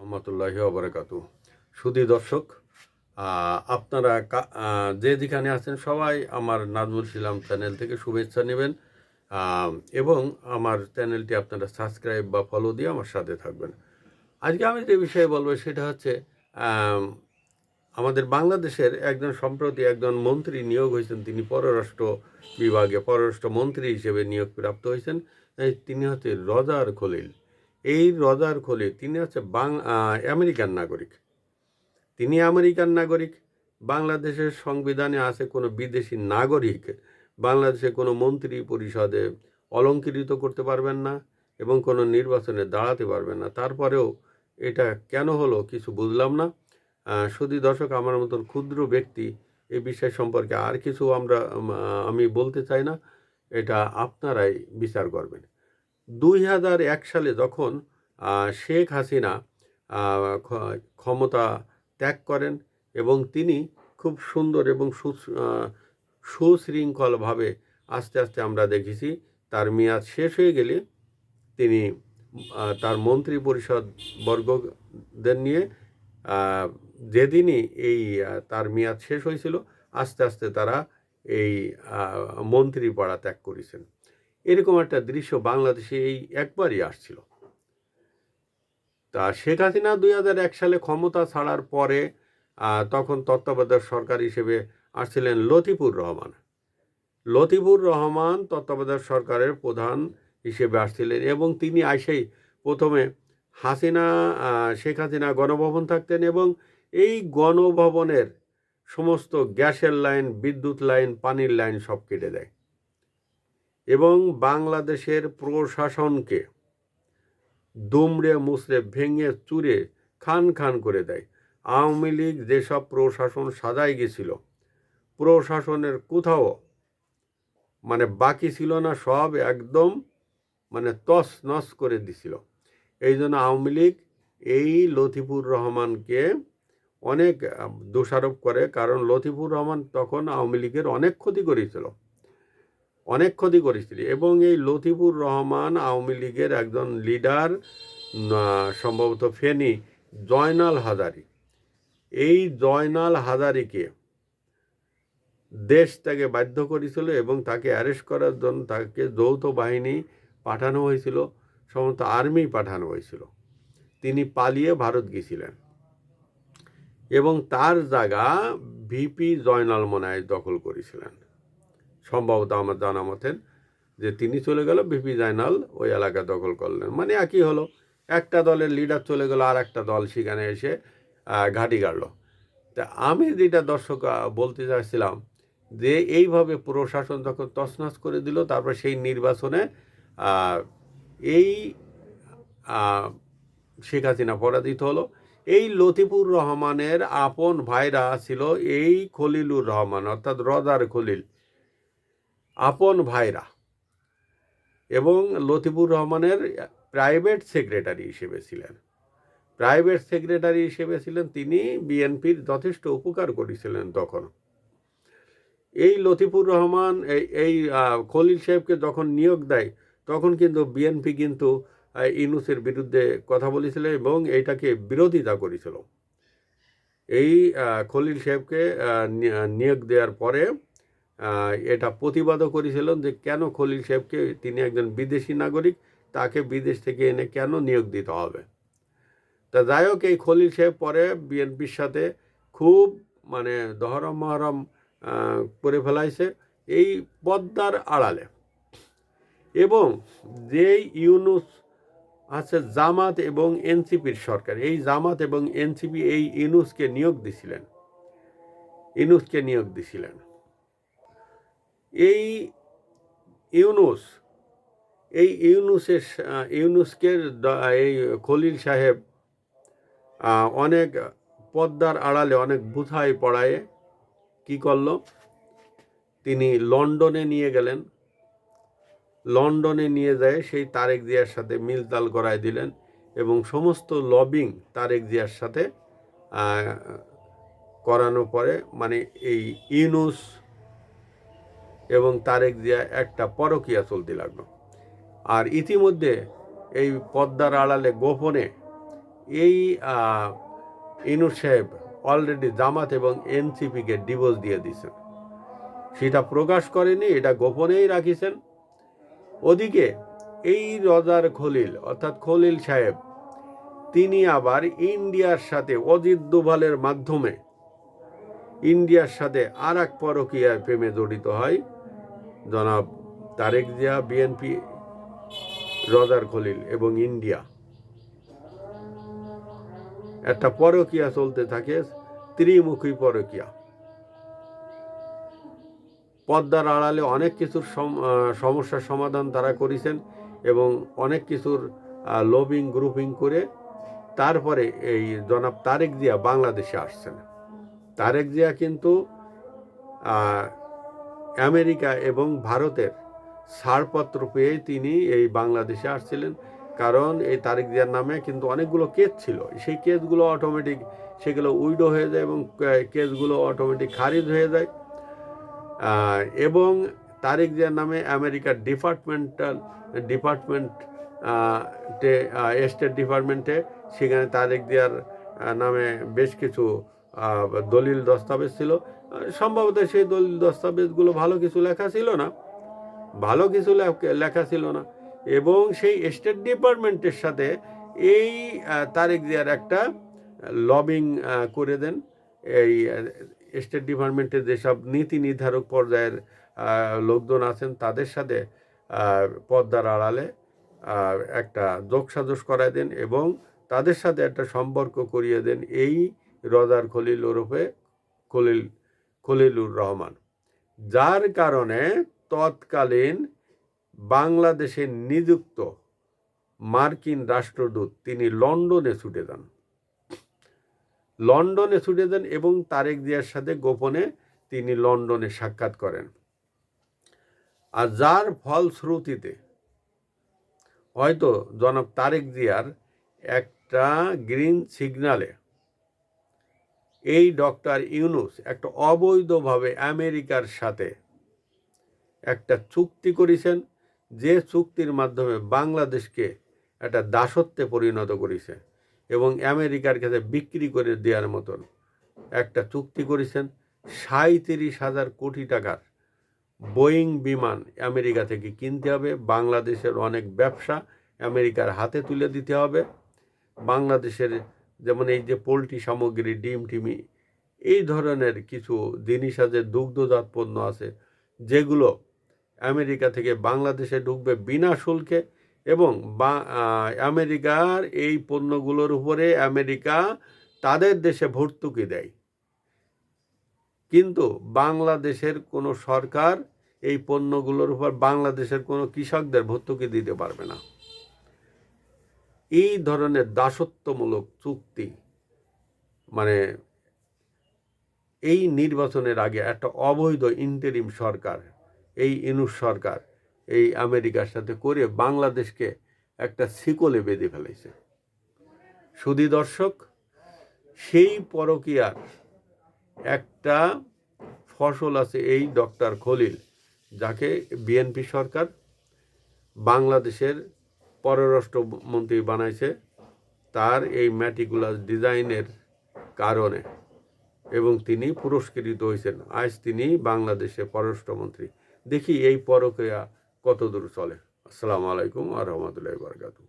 রহমতুল্লাহি ওয়া বারাকাতুহু। সুধী দর্শক, আপনারা যে যেখানে আছেন সবাই আমার নাজমুল ইসলাম চ্যানেল থেকে শুভেচ্ছা নেবেন এবং আমার চ্যানেলটি আপনারা সাবস্ক্রাইব বা ফলো দিয়ে আমার সাথে থাকবেন। আজকে আমি যে বিষয়ে বলবো সেটা হচ্ছে আমাদের বাংলাদেশের সম্প্রতি একজন মন্ত্রী নিয়োগ হয়েছেন। তিনি পররাষ্ট্র বিভাগে পররাষ্ট্র মন্ত্রী হিসেবে নিয়োগ প্রাপ্ত হয়েছেন। তিনি হচ্ছে রজার খলিল। এই রজার খলিল তিনি হচ্ছে আমেরিকান নাগরিক। তিনি আমেরিকান নাগরিক। বাংলাদেশের সংবিধানে আছে কোনো বিদেশি নাগরিক বাংলাদেশে কোনো মন্ত্রী পরিষদে অলংকৃত করতে পারবেন না এবং কোনো নির্বাচনে দাঁড়াতে পারবেন না। তারপরেও এটা কেন হলো কিছু বুঝলাম না। শুধু দর্শক, আমার মতন ক্ষুদ্র ব্যক্তি এই বিষয় সম্পর্কে আর কিছু আমি বলতে চাই না। এটা আপনারাই বিচার করবেন। 2001 সালে যখন শেখ হাসিনা ক্ষমতা ত্যাগ করেন এবং তিনি খুব সুন্দর এবং সুশৃঙ্খলভাবে আস্তে আস্তে আমরা দেখেছি তার মেয়াদ শেষ হয়ে গেলে তিনি তার মন্ত্রী পরিষদ বর্গদের নিয়ে যেদিনই তার মেয়াদ শেষ হয়েছিল আস্তে আস্তে তারা এই মন্ত্রী পাড়া ত্যাগ করেছেন। এরকম একটা দৃশ্য বাংলাদেশে এই একবারই আসছিল। তা শেখ হাসিনা 2001 সালে ক্ষমতা ছাড়ার পরে তখন তত্ত্বাবধায়ক সরকার হিসেবে আসছিলেন লতিফুর রহমান। লতিফুর রহমান তত্ত্বাবধায়ক সরকারের প্রধান হিসেবে আসছিলেন এবং তিনি আইসেই প্রথমে শেখ হাসিনা গণভবন থাকতেন এবং এই গণভবনের সমস্ত গ্যাসের লাইন, বিদ্যুৎ লাইন, পানির লাইন সব কেটে দেয় এবং বাংলাদেশের প্রশাসনকে দুমড়ে মুচড়ে ভেঙে চুরে খান খান করে দেয়। আওয়ামী লীগ যেসব প্রশাসন সাজায় গেছিল, প্রশাসনের কোথাও বাকি ছিল না, সব একদম তস নস করে দিছিল। এই জন্য আওয়ামী লীগ এই লতিফুর রহমানকে অনেক দোষারোপ করে, কারণ লতিফুর রহমান তখন আওয়ামী লীগের অনেক ক্ষতি করেছিল এবং এই লতিফুর রহমান আওয়ামী লীগের একজন লিডার, সম্ভবত ফেনী জয়নাল হাজারী। এই জয়নাল হাজারীকে দেশ থেকে বাধ্য করেছিল এবং তাকে অ্যারেস্ট করার জন্য তাকে যৌথ বাহিনী পাঠানো হয়েছিল, সমস্ত আর্মি পাঠানো হয়েছিল। তিনি পালিয়ে ভারত গিয়েছিলেন এবং তার জায়গা ভিপি জয়নাল মনায় দখল করেছিলেন। সম্ভবত আমার জানা মতেন যে তিনি চলে গেল, ভিপি জয়নাল ওই এলাকা দখল করলেন। একই হলো, একটা দলের লিডার চলে গেল আর একটা দল সেখানে এসে ঘাঁটি গাড়ল। তা আমি যেটা দর্শক বলতে চাইছিলাম যে এইভাবে প্রশাসন যখন তছনছ করে দিল, তারপর সেই নির্বাচনে এই শেখ হাসিনা পরাজিত হলো। এই লতিফুর রহমানের আপন ভাইরা ছিল এই খলিলুর রহমান, অর্থাৎ রজার খলিল আপন ভাইরা, এবং লতিফুর রহমানের প্রাইভেট সেক্রেটারি হিসেবে ছিলেন। তিনি বিএনপির যথেষ্ট উপকার করেছিলেন তখন। এই লতিফুর রহমান এই খলিল সাহেবকে যখন নিয়োগ দেয় তখন কিন্তু বিএনপি কিন্তু ইউনূসের বিরুদ্ধে কথা বলেছিল এবং এইটাকে বিরোধিতা করেছিল। এই খলিল সাহেবকে নিয়োগ দেওয়ার পরে এটা প্রতিবাদও করেছিলেন যে কেন খলিল সাহেবকে, তিনি একজন বিদেশি নাগরিক, তাকে বিদেশ থেকে এনে কেন নিয়োগ দিতে হবে। তা যাই হোক, এই খলিল সাহেব পরে বিএনপির সাথে খুব দহরম মহরম করে ফেলাইছে এই পদ্মার আড়ালে। এবং যেই ইউনূস আছে জামাত এবং এনসিপির সরকার, এই জামাত এবং এনসিপি এই ইউনূসকে নিয়োগ দিছিলেন। এই ইউনূসকে এই খলিল সাহেব অনেক পদ্মার আড়ালে অনেক বুথায় পড়ায় কি করলো, তিনি লন্ডনে নিয়ে গেলেন। লন্ডনে নিয়ে যায় সেই তারেক জিয়ার সাথে মিলতাল করায় দিলেন এবং সমস্ত লবিং তারেক জিয়ার সাথে করানোর পরে এই ইউনূস এবং তারেক জিয়া একটা পরকীয়া চলতে লাগলো। আর ইতিমধ্যে এই পদ্মার আড়ালে গোপনে এই ইউনূস সাহেব অলরেডি জামাত এবং এনসিপিকে ডিভোর্স দিয়ে দিয়েছেন। সেটা প্রকাশ করেনি, এটা গোপনেই রাখিছেন। ওদিকে এই রজার খলিল অর্থাৎ খলিল সাহেব তিনি আবার ইন্ডিয়ার সাথে অজিত দোভালের মাধ্যমে ইন্ডিয়ার সাথে আর এক পরকীয়ার প্রেমে জড়িত হয় জনাব তারেক জিয়া, বিএনপি, রজার খলিল এবং ইন্ডিয়া। একটা পরকীয়া চলতে থাকে, ত্রিমুখী পরকীয়া। পর্দার আড়ালে অনেক কিছুর সমস্যার সমাধান তারা করেছেন এবং অনেক কিছুর লবিং গ্রুপিং করে তারপরে এই জনাব তারেক জিয়া বাংলাদেশে আসছেন। তারেক জিয়া কিন্তু আমেরিকা এবং ভারতের ছাড়পত্র পেয়ে তিনি এই বাংলাদেশে আসছিলেন। কারণ এই তারেক জিয়ার নামে কিন্তু অনেকগুলো কেস ছিল, সেই কেসগুলো অটোমেটিক সেগুলো উইডো হয়ে যায় এবং কেসগুলো অটোমেটিক খারিজ হয়ে যায়। এবং তারেক জিয়ার নামে আমেরিকার স্টেট ডিপার্টমেন্টে সেখানে তারেক জিয়ার নামে বেশ কিছু দলিল দস্তাবেজ ছিল। সম্ভবত সেই দলিল দস্তাবেজগুলো ভালো কিছু লেখা ছিল না এবং সেই স্টেট ডিপার্টমেন্টের সাথে এই তারেক জিয়ার একটা লবিং করে দেন। এই স্টেট ডিপার্টমেন্টের যেসব নীতি নির্ধারক পর্যায়ের লোকজন আছেন তাদের সাথে পর্দার আড়ালে একটা যোগসাজশ করায় দেন এবং তাদের সাথে একটা সম্পর্ক করিয়ে দেন এই রজার খলিল ওরফে খলিলুর রহমান, যার কারণে তৎকালীন বাংলাদেশে নিযুক্ত মার্কিন রাষ্ট্রদূত তিনি লন্ডনে ছুটে যান এবং তারেক জিয়ার সাথে গোপনে তিনি লন্ডনে সাক্ষাৎ করেন। আর যার ফলশ্রুতিতে হয়তো জনাব তারেক জিয়ার একটা গ্রিন সিগনালে এই ডক্টর ইউনূস একটা অবৈধভাবে আমেরিকার সাথে একটা চুক্তি করেছেন, যে চুক্তির মাধ্যমে বাংলাদেশকে একটা দাসত্বে পরিণত করেছে এবং আমেরিকার কাছে বিক্রি করে দেওয়ার মতন একটা চুক্তি করেছেন। 37,000 কোটি টাকার বোয়িং বিমান আমেরিকা থেকে কিনতে হবে, বাংলাদেশের অনেক ব্যবসা আমেরিকার হাতে তুলে দিতে হবে। বাংলাদেশের যেমন এই যে পোলট্রি সামগ্রী, ডিম টিমি, এই ধরনের কিছু জিনিস আছে, দুগ্ধজাত পণ্য আছে যেগুলো আমেরিকা থেকে বাংলাদেশে ঢুকবে বিনা শুল্কে এবং আমেরিকার এই পণ্যগুলোর উপরে আমেরিকা তাদের দেশে ভর্তুকি দেয়, কিন্তু বাংলাদেশের কোনো সরকার এই পণ্যগুলোর উপর বাংলাদেশের কোনো কৃষকদের ভর্তুকি দিতে পারবে না। এই ধরনের দাসত্বমূলক চুক্তি মানে এই নির্বাচনের আগে একটা অবৈধ ইন্টারিম সরকার, এই ইউনূস সরকার এই আমেরিকার সাথে করে বাংলাদেশকে একটা শিকলে বেঁধে ফেলেছে। সুধী দর্শক, সেই পরকীয়ার একটা ফসল আছে এই ডক্টর খলিল, যাকে বিএনপি সরকার বাংলাদেশের পররাষ্ট্রমন্ত্রী বানাইছে তার এই ম্যাটিকুলাস ডিজাইনের কারণে, এবং তিনি পুরস্কৃত হয়েছেন। আজ তিনি বাংলাদেশের পররাষ্ট্রমন্ত্রী। দেখি এই পরকীয়া কতদূর চলে। আসসালামু আলাইকুম ওয়া রাহমাতুল্লাহি ওয়া বারাকাতুহু।